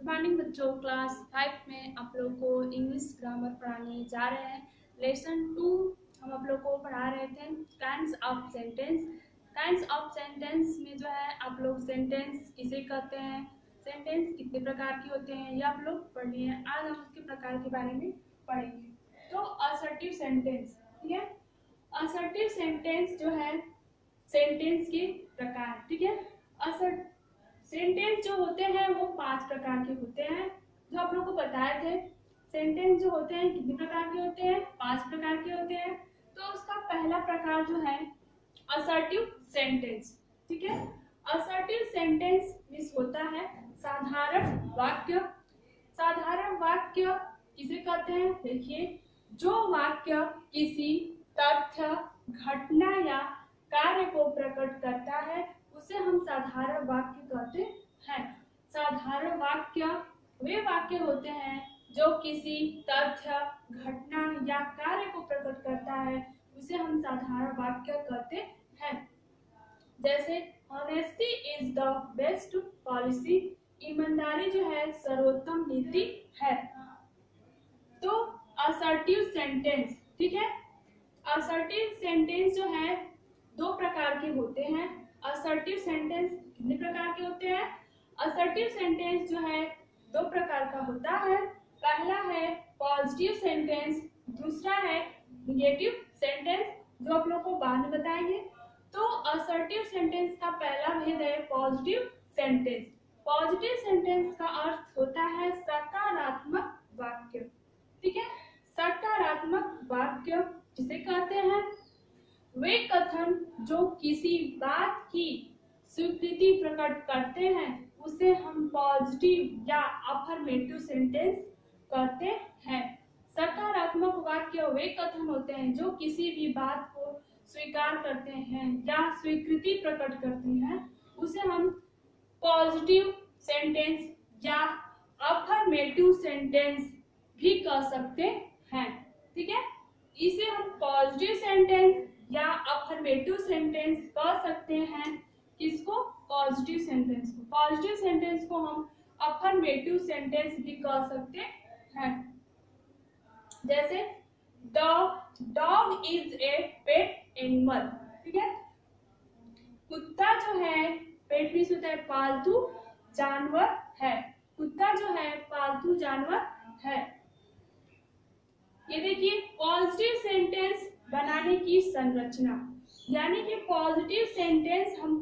Good morning बच्चों। Class 5 में आप लोग को इंग्लिश ग्रामर पढ़ाने जा रहे हैं। लेसन 2 हम आप लोग को पढ़ा रहे थे kinds of sentence. Kinds of sentence में जो है आप लोग सेंटेंस किसे कहते हैं, सेंटेंस कितने प्रकार के होते हैं, ये आप लोग पढ़िए। आज हम उसके प्रकार के बारे में पढ़ेंगे। तो असर्टिव सेंटेंस, ठीक है। असर्टिव सेंटेंस जो है सेंटेंस के प्रकार, ठीक है। असर्ट सेंटेंस जो होते हैं वो 5 प्रकार के होते हैं, जो आप लोग को बताए थे। सेंटेंस जो होते हैं कितने प्रकार के होते हैं, 5 प्रकार के होते हैं। तो उसका पहला प्रकार जो है असर्टिव सेंटेंस, ठीक है। असर्टिव सेंटेंस मीन्स होता है साधारण वाक्य। साधारण वाक्य किसे कहते हैं, देखिए, जो वाक्य किसी तथ्य, घटना या कार्य को प्रकट करता है उसे हम साधारण वाक्य कहते हैं। साधारण वाक्य वे वाक्य होते हैं जो किसी तथ्य, घटना या कार्य को प्रकट करता है, उसे हम साधारण वाक्य कहते हैं। जैसे honesty is the best policy, ईमानदारी जो है सर्वोत्तम नीति है। तो असर्टिव सेंटेंस, ठीक है। असर्टिव सेंटेंस जो है 2 प्रकार के होते हैं। असर्टिव सेंटेंस कितने प्रकार के होते हैं, असर्टिव सेंटेंस जो है 2 प्रकार का होता है। पहला है पॉजिटिव सेंटेंस, दूसरा है निगेटिव सेंटेंस, जो आप लोग को बाद में बताएंगे। तो असर्टिव सेंटेंस का पहला भेद है पॉजिटिव सेंटेंस। पॉजिटिव सेंटेंस का अर्थ होता है सकारात्मक वाक्य, ठीक है। सकारात्मक वाक्य जिसे कहते हैं वे कथन जो किसी बात की स्वीकृति प्रकट करते हैं, उसे हम पॉजिटिव या अफर्मेटिव सेंटेंस कहते हैं। सकारात्मक वाक्य वे कथन होते हैं जो किसी भी बात को स्वीकार करते हैं या स्वीकृति प्रकट करते हैं, उसे हम पॉजिटिव सेंटेंस या अफर्मेटिव सेंटेंस भी कह सकते हैं, ठीक है। इसे हम पॉजिटिव सेंटेंस या अफर्मेटिव सेंटेंस कह सकते हैं। किसको, पॉजिटिव सेंटेंस को। पॉजिटिव सेंटेंस को हम अफर्मेटिव सेंटेंस भी कह सकते हैं। जैसे dog is a pet animal, ठीक है। कुत्ता जो है, पेट मीन्स होता है पालतू जानवर है। कुत्ता जो है पालतू जानवर है। ये देखिए पॉजिटिव सेंटेंस बनाने की संरचना, यानी कि पॉजिटिव सेंटेंस हम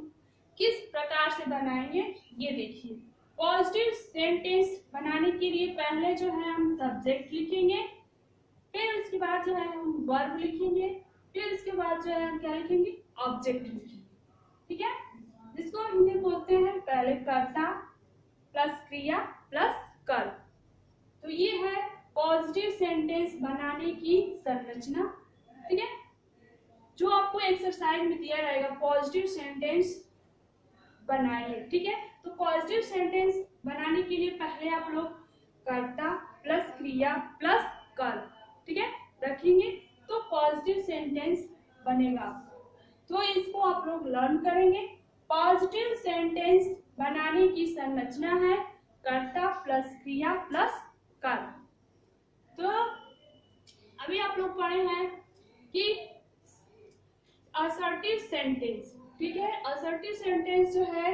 किस प्रकार से बनाएंगे, ये देखिए। पॉजिटिव सेंटेंस बनाने के लिए पहले जो है हम सब्जेक्ट लिखेंगे, फिर उसके बाद जो है हम वर्ब लिखेंगे, फिर उसके बाद जो है हम क्या लिखेंगे, ऑब्जेक्ट लिखेंगे, ठीक है। जिसको हिंदी बोलते हैं पहले कर्ता प्लस क्रिया प्लस कर्म। तो ये है पॉजिटिव सेंटेंस बनाने की संरचना, ठीक है। जो आपको एक्सरसाइज में दिया रहेगा पॉजिटिव सेंटेंस बनाइए, ठीक है। तो पॉजिटिव सेंटेंस बनाने के लिए पहले आप लोग कर्ता प्लस क्रिया प्लस कर्म, ठीक है, रखेंगे तो पॉजिटिव सेंटेंस बनेगा। तो इसको आप लोग लर्न करेंगे। पॉजिटिव सेंटेंस बनाने की संरचना है कर्ता प्लस क्रिया प्लस कर्म। तो अभी आप लोग पढ़े हैं कि असर्टिव सेंटेंस, ठीक है। असर्टिव सेंटेंस जो है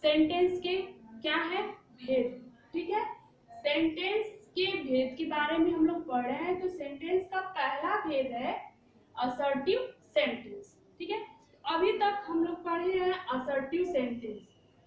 सेंटेंस के क्या है, भेद, ठीक है। सेंटेंस के भेद के बारे में हम लोग पढ़ रहे हैं। तो सेंटेंस का पहला भेद है असर्टिव सेंटेंस, ठीक है। अभी तक हम लोग पढ़े हैं असर्टिव सेंटेंस,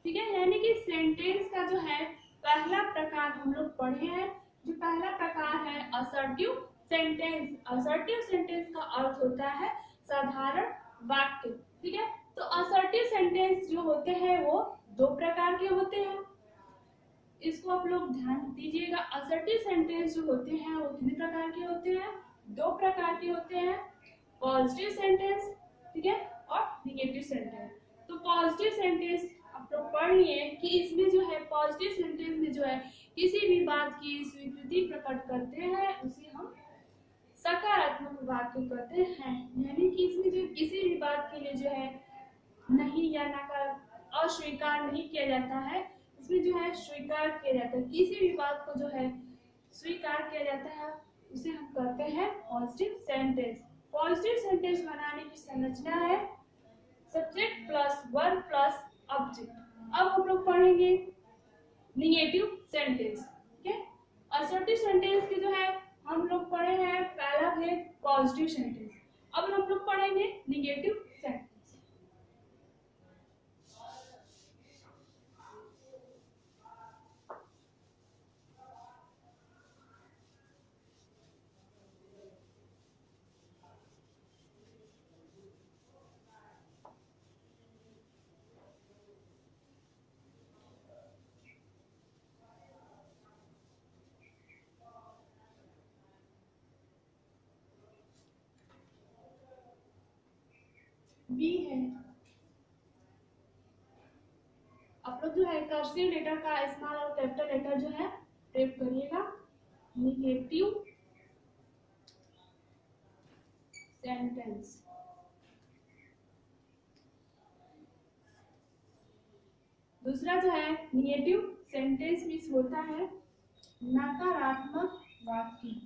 ठीक है। यानी कि सेंटेंस का जो है पहला प्रकार हम लोग पढ़े हैं। जो पहला प्रकार है असर्टिव सेंटेंस। असर्टिव सेंटेंस का अर्थ होता है साधारण वाक्य, ठीक है। तो असर्टिव सेंटेंस जो होते हैं वो 2 प्रकार के होते हैं। इसको आप लोग ध्यान दीजिएगा। असर्टिव सेंटेंस जो होते हैं वो कितने प्रकार के होते हैं, 2 प्रकार के होते हैं। पॉजिटिव सेंटेंस, ठीक है, और निगेटिव सेंटेंस। तो पॉजिटिव सेंटेंस आप लोग पढ़ लिए कि इसमें जो है पॉजिटिव सेंटेंस में जो है किसी भी बात की स्वीकृति प्रकट करते हैं, उसे हम सकारात्मक वाक्य कहते हैं। यानी कि इसमें जो किसी भी बात के लिए जो है नहीं या नकार अस्वीकार नहीं किया जाता है, जिसमें जो है स्वीकार किया जाता है, किसी भी बात को जो है स्वीकार किया जाता है उसे हम कहते हैं पॉजिटिव सेंटेंस। पॉजिटिव सेंटेंस बनाने की संरचना है subject plus verb plus object. अब हम लोग पढ़ेंगे निगेटिव सेंटेंस। ठीक है, असर्टिव सेंटेंस के जो है हम लोग पढ़े हैं पहला भेद पॉजिटिव सेंटेंस। अब हम लोग पढ़ेंगे निगेटिव सेंटेंस। बी है, आप लोग जो है कर्सिव लेटर का स्मॉल और कैपिटल लेटर जो है टाइप करिएगा। Negative sentence. दूसरा जो है निगेटिव सेंटेंस मीन्स होता है नकारात्मक वाक्य।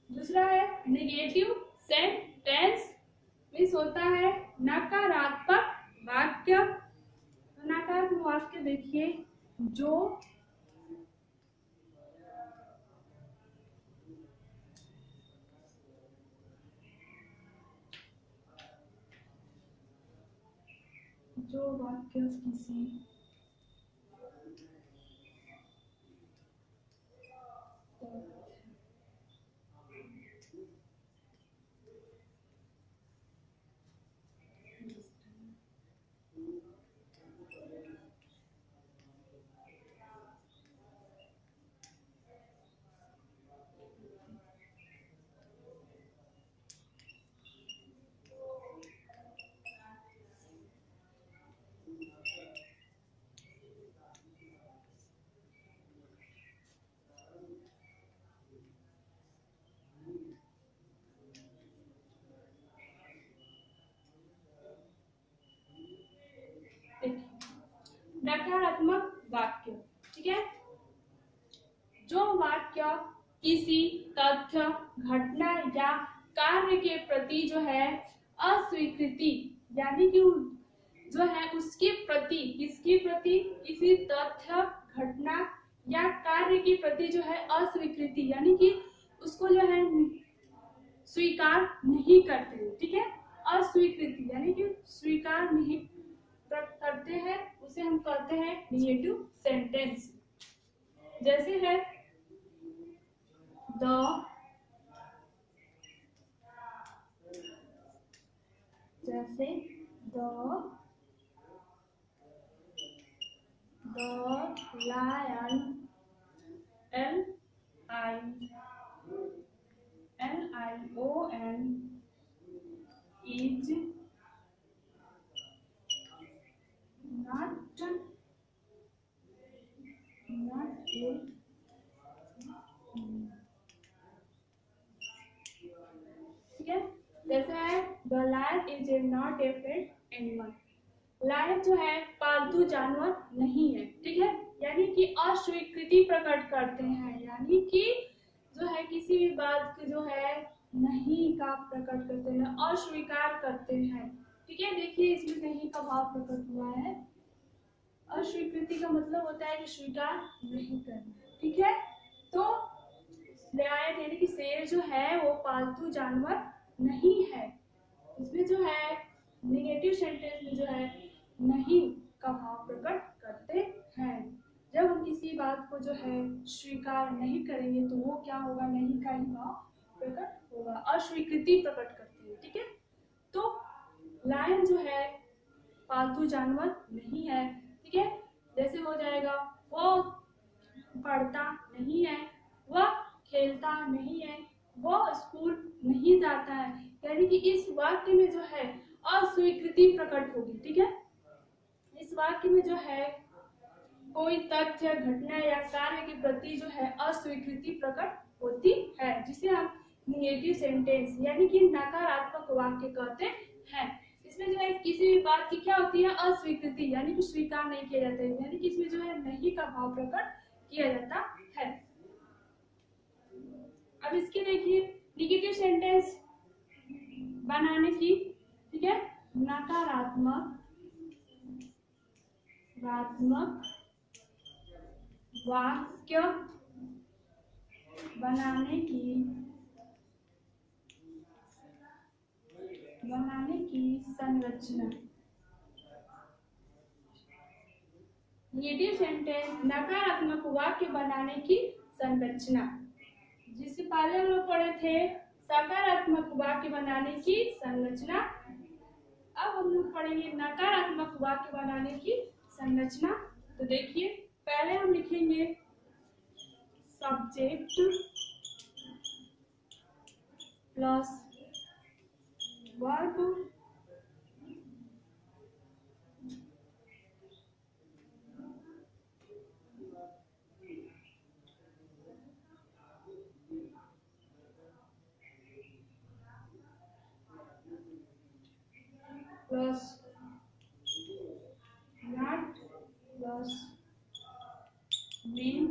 दूसरा है निगेटिव सेंटेंस मीन्स होता है नकारात्मक वाक्य। नकारात्मक वाक्य देखिए जो वाक्य किसी नकारात्मक वाक्य। ठीक है, जो वाक्य किसी तथ्य घटना या कार्य के प्रति जो है अस्वीकृति यानी कि जो है उसके प्रति किसके प्रति किसी तथ्य घटना या कार्य के प्रति जो है अस्वीकृति यानी कि उसको जो है स्वीकार नहीं करते। ठीक है, अस्वीकृति यानी कि स्वीकार नहीं करते हैं उसे हम कहते हैं निगेटिव सेंटेंस। जैसे है the lion lion is not a ठीक है, जैसे है the lion is not a pet animal. Lion जो है पालतू जानवर नहीं है। ठीक है, यानी कि अस्वीकृति प्रकट करते हैं यानी कि जो है किसी भी बात की जो है नहीं का प्रकट करते हैं, अस्वीकार करते हैं। ठीक है, देखिए इसमें नहीं का भाव प्रकट हुआ है। अस्वीकृति का मतलब होता है कि स्वीकार नहीं करना। ठीक है, तो लायन यानी कि शेर जो है वो पालतू जानवर नहीं है। इसमें जो है नेगेटिव सेंटेंस में जो है नहीं का भाव प्रकट करते हैं। जब हम किसी बात को जो है स्वीकार नहीं करेंगे तो वो क्या होगा, नहीं का ही भाव प्रकट होगा, अस्वीकृति प्रकट करते हैं। ठीक है, तो लायन जो है पालतू जानवर नहीं है। ठीक है, जैसे हो जाएगा वो पढ़ता नहीं है, वह खेलता नहीं है, वो स्कूल नहीं जाता है। यानी कि इस वाक्य में जो है अस्वीकृति प्रकट होगी। ठीक है, इस वाक्य में जो है कोई तथ्य घटना या कार्य के प्रति जो है अस्वीकृति प्रकट होती है जिसे हम निगेटिव सेंटेंस यानी कि नकारात्मक वाक्य कहते हैं। इसमें जो है किसी भी बात की क्या होती है, अस्वीकृति, यानी कि स्वीकार नहीं किया जाता है, यानी कि इसमें जो है नहीं का भाव प्रकट किया जाता है। अब इसके देखिए निगेटिव सेंटेंस बनाने की, ठीक है, नकारात्मक वाक्य बनाने की संरचना। निगेटिव सेंटेंस नकारात्मक वाक्य बनाने की संरचना। जिससे पहले हम लोग पढ़े थे सकारात्मक वाक्य बनाने की संरचना, अब हम लोग पढ़ेंगे नकारात्मक वाक्य बनाने की संरचना। तो देखिए पहले हम लिखेंगे subject plus verb plus not plus main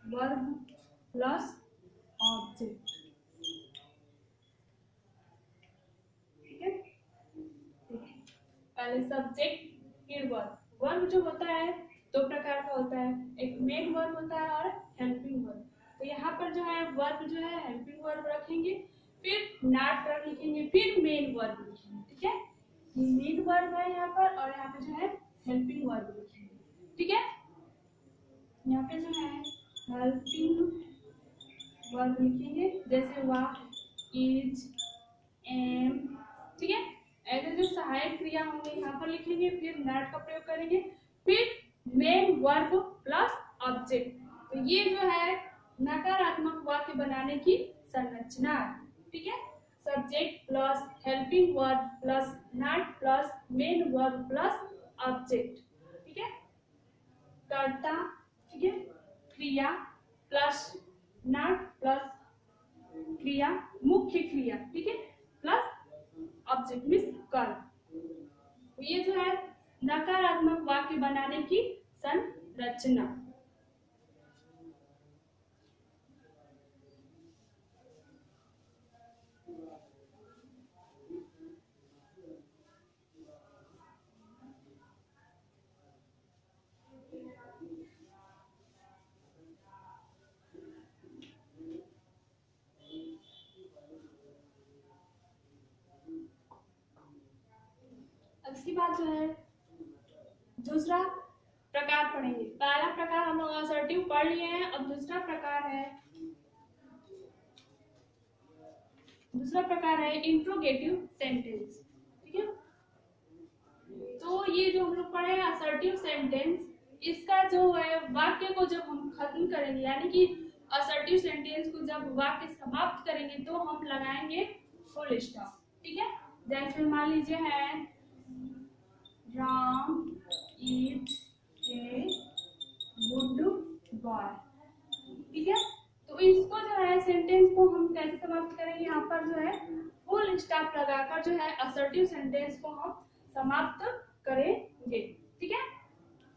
verb plus object. ठीक है, पहले सब्जेक्ट फिर वर्ब। वर्ब जो होता है दो प्रकार का होता है, एक मेन वर्ब होता है और हेल्पिंग वर्ब। तो यहाँ पर जो है वर्ब जो है हेल्पिंग वर्ब रखेंगे, फिर नॉट रख लिखेंगे, फिर मेन वर्ब लिखेंगे। ठीक है, मेन वर्ब है यहाँ पर और यहाँ पे जो है हेल्पिंग वर्ब लिखेंगे। ठीक है, यहाँ पे जो है हेल्पिंग वर्ब लिखेंगे, जैसे वाक, इज, एम। ठीक है, ऐसे जो सहायक क्रिया होंगे यहाँ पर लिखेंगे, फिर नॉट का प्रयोग करेंगे, फिर मेन वर्ब प्लस ऑब्जेक्ट। तो ये जो है नकारात्मक वाक्य बनाने की संरचना। ठीक है, subject plus helping verb plus not plus main verb plus object. ठीक है, कर्ता, ठीक है, क्रिया प्लस नॉट प्लस क्रिया, मुख्य क्रिया, ठीक है, प्लस ऑब्जेक्ट मीन्स कर्म। ये जो है नकारात्मक वाक्य बनाने की संरचना। अब इसके बाद जो है दूसरा प्रकार पढ़ेंगे। पहला प्रकार हम लोग असर्टिव पढ़ लिए हैं, अब दूसरा प्रकार है इंट्रोगेटिव सेंटेंस। ठीक है, तो ये जो हम लोग पढ़े हैं असर्टिव सेंटेंस, इसका जो है वाक्य को जब हम खत्म करेंगे, यानी कि असर्टिव सेंटेंस को जब वाक्य समाप्त करेंगे तो हम लगाएंगे फुल स्टॉप। ठीक है, जैसे मान लीजिए है Ram is a good boy. ठीक है, तो इसको जो है सेंटेंस को हम कैसे समाप्त करेंगे, यहाँ पर जो है फुल स्टॉप लगाकर जो है असर्टिव सेंटेंस को हम समाप्त करेंगे। ठीक है,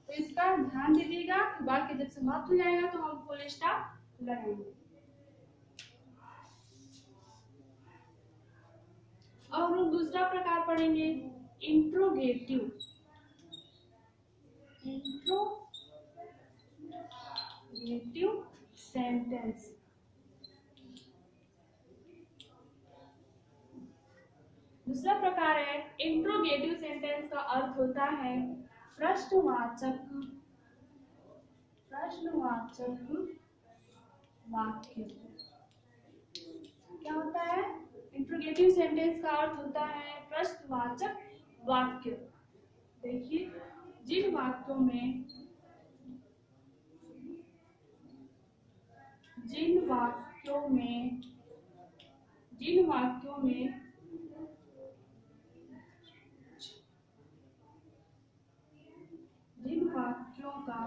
तो इसका ध्यान दीजिएगा, वाक्य जब समाप्त हो जाएगा तो हम फुल स्टॉप लगाएंगे। अब हम लोग दूसरा प्रकार पढ़ेंगे इंट्रोगेटिव सेंटेंस। दूसरा प्रकार है इंट्रोगेटिव सेंटेंस का अर्थ होता है प्रश्नवाचक वाक्य। क्या होता है, इंट्रोगेटिव सेंटेंस का अर्थ होता है प्रश्नवाचक वाक्य। देखिए जिन वाक्यों में जिन वाक्यों का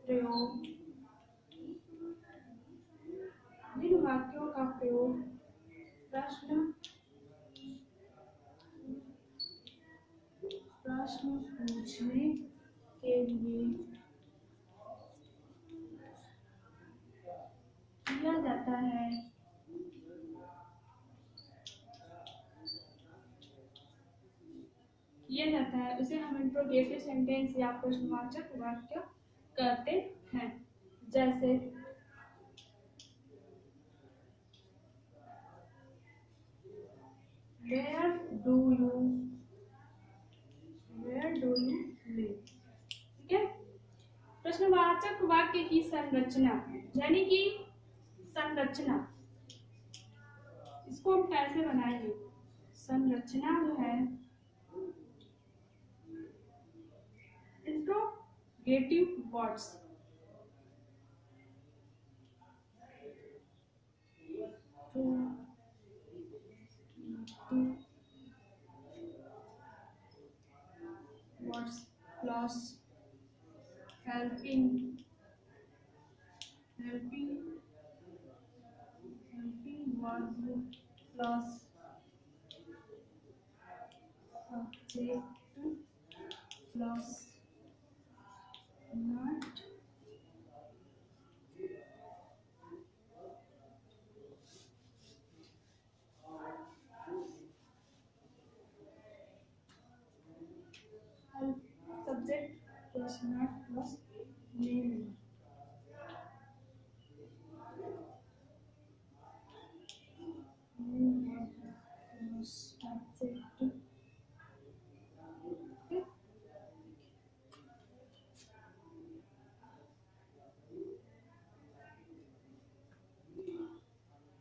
प्रयोग प्रश्न पूछने के लिए किया जाता है। उसे हम इंट्रोगेटिव सेंटेंस या प्रश्नवाचक वाक्य कहते हैं। जैसे Where do you live? ठीक है। प्रश्नवाचक वाक्य की संरचना यानी कि संरचना, इसको हम कैसे बनाएंगे? संरचना जो है interrogative words, words plus helping verb plus subject plus not subject plus not plus name।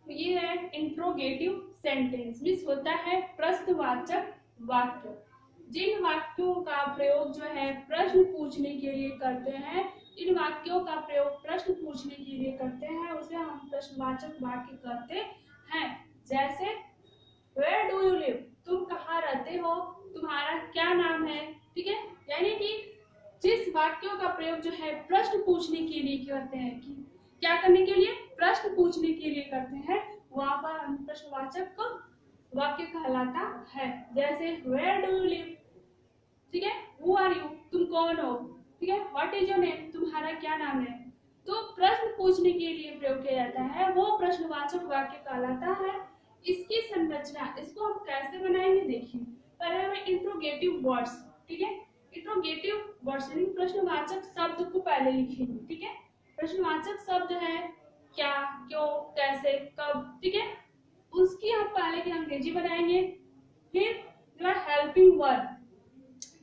ये है इंट्रोगेटिव सेंटेंस, मीन्स होता है प्रश्नवाचक वाक्य। जिन वाक्यों का प्रयोग जो है प्रश्न पूछने के लिए करते हैं, इन वाक्यों का प्रयोग प्रश्न पूछने के लिए करते हैं, उसे हम प्रश्नवाचक वाक्य कहते हैं। जैसे Where do you live? तुम कहाँ रहते हो, तुम्हारा क्या नाम है। ठीक है, यानी कि जिस वाक्यों का प्रयोग जो है प्रश्न पूछने के लिए करते हैं, कि क्या करने के लिए, प्रश्न पूछने के लिए करते हैं, वहां पर हम प्रश्नवाचक वाक्य कहलाता है। जैसे Where do you live? ठीक है, Who are you? तुम कौन हो। ठीक है, What is your name? तुम्हारा क्या नाम है। तो प्रश्न पूछने के लिए प्रयोग किया जाता है, वो प्रश्नवाचक वाक्य कहलाता है। इसकी संरचना, इसको हम कैसे बनाएंगे, देखिए। पहले हमें इंट्रोगेटिव वर्ड्स, ठीक है, इंट्रोगेटिव वर्ड्स यानी प्रश्नवाचक शब्द को पहले लिखेंगे। ठीक है, प्रश्नवाचक शब्द है क्या, क्यों, कैसे, कब। ठीक है, उसकी हम पहले की अंग्रेजी बनाएंगे। फिर जो है हेल्पिंग वर्ब,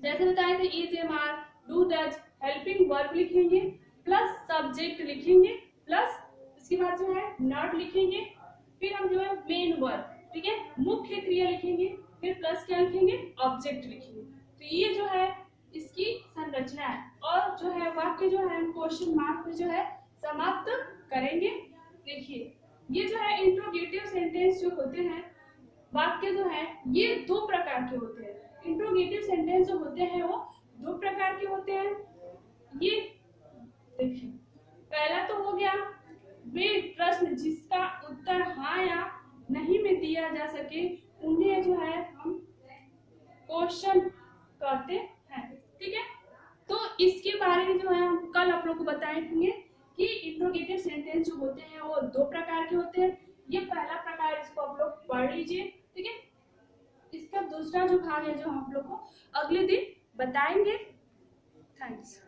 जैसे बताए थे is, am, are, do, does, helping verb लिखेंगे, प्लस सब्जेक्ट लिखेंगे, प्लस इसके बाद जो है नॉट लिखेंगे, फिर हम जो है मेन वर्ब, ठीक है, मुख्य क्रिया लिखेंगे, फिर प्लस क्या लिखेंगे, ऑब्जेक्ट लिखेंगे। तो ये जो है इसकी संरचना है। और जो है वाक्य जो है क्वेश्चन मार्क पे जो है समाप्त करेंगे। देखिए, ये जो है इंट्रोगेटिव सेंटेंस जो होते हैं, वाक्य जो है ये दो प्रकार के होते हैं। इंट्रोगेटिव सेंटेंस जो होते हैं वो दो प्रकार के होते हैं। ये देखिए, पहला तो हो गया वे प्रश्न जिसका उत्तर हाँ या नहीं में दिया जा सके, उन्हें जो है हम क्वेश्चन कहते हैं। ठीक है, तो इसके बारे में जो है हम कल आप लोग को बताएंगे कि इंट्रोगेटिव सेंटेंस जो होते हैं वो दो प्रकार के होते हैं। ये पहला प्रकार, इसको आप लोग पढ़ लीजिए। ठीक है, इसका दूसरा जो भाग है जो हम लोग को अगले दिन बताएंगे। थैंक्स।